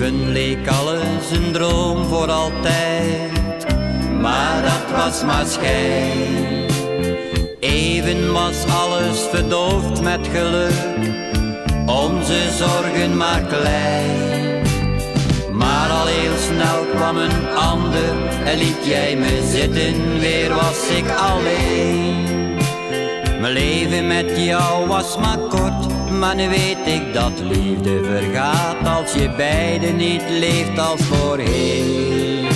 Even leek alles een droom voor altijd, maar dat was maar schijn. Even was alles verdoofd met geluk, onze zorgen maar klein. Maar al heel snel kwam een ander en liet jij me zitten, weer was ik alleen. Mijn leven met jou was maar kort, maar nu weet ik dat liefde vergaat als je beiden niet leeft als voorheen.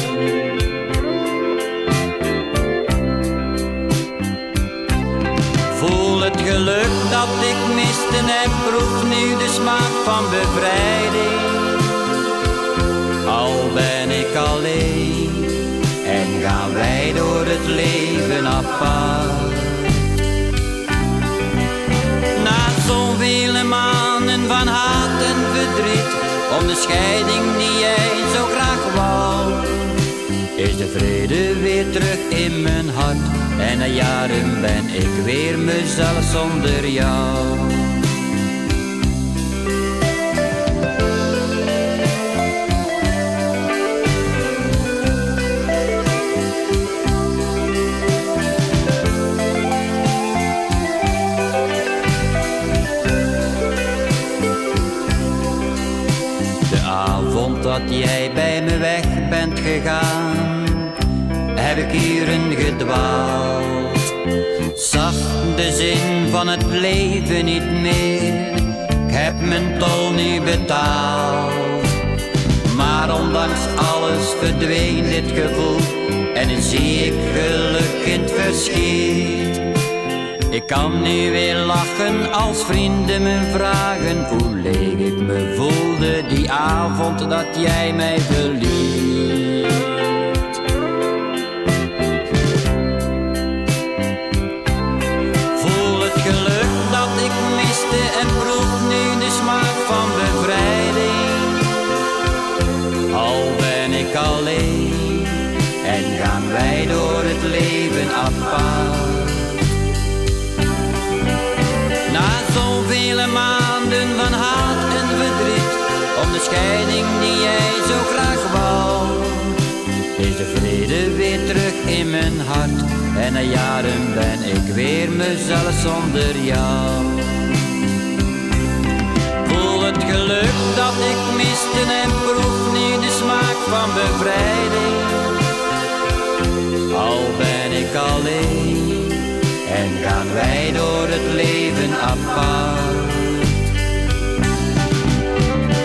Voel het geluk dat ik miste en proef nu de smaak van bevrijding. Al ben ik alleen en gaan wij door het leven apart. Zoveel maanden van haat en verdriet, om de scheiding die jij zo graag wou, is de vrede weer terug in mijn hart. En na jaren ben ik weer mezelf zonder jou. Dat jij bij me weg bent gegaan, heb ik uren gedwaald. Zag de zin van het leven niet meer, ik heb mijn tol nu betaald. Maar ondanks alles verdween dit gevoel en nu zie ik geluk in het verschiet. Ik kan nu weer lachen als vrienden me vragen hoe leeg ik me voelde die avond dat jij mij verliet. Voel het geluk dat ik miste en proef nu de smaak van bevrijding. Al ben ik alleen en gaan wij door het leven apart. Na zoveel maanden van haat en verdriet, om de scheiding die jij zo graag wou, is de vrede weer terug in mijn hart. En na jaren ben ik weer mezelf zonder jou. Voel het geluk dat ik miste en proef nu de smaak van bevrijding. Al ben ik alleen en gaan wij door het leven apart.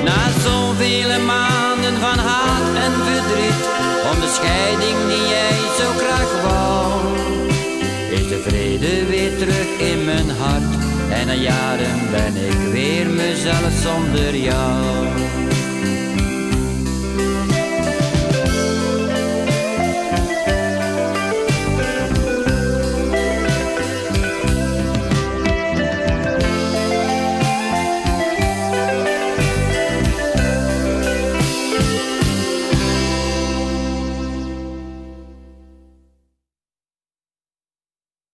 Na zoveel maanden van haat en verdriet, om de scheiding die jij zo graag wou, is de vrede weer terug in mijn hart. En na jaren ben ik weer mezelf zonder jou.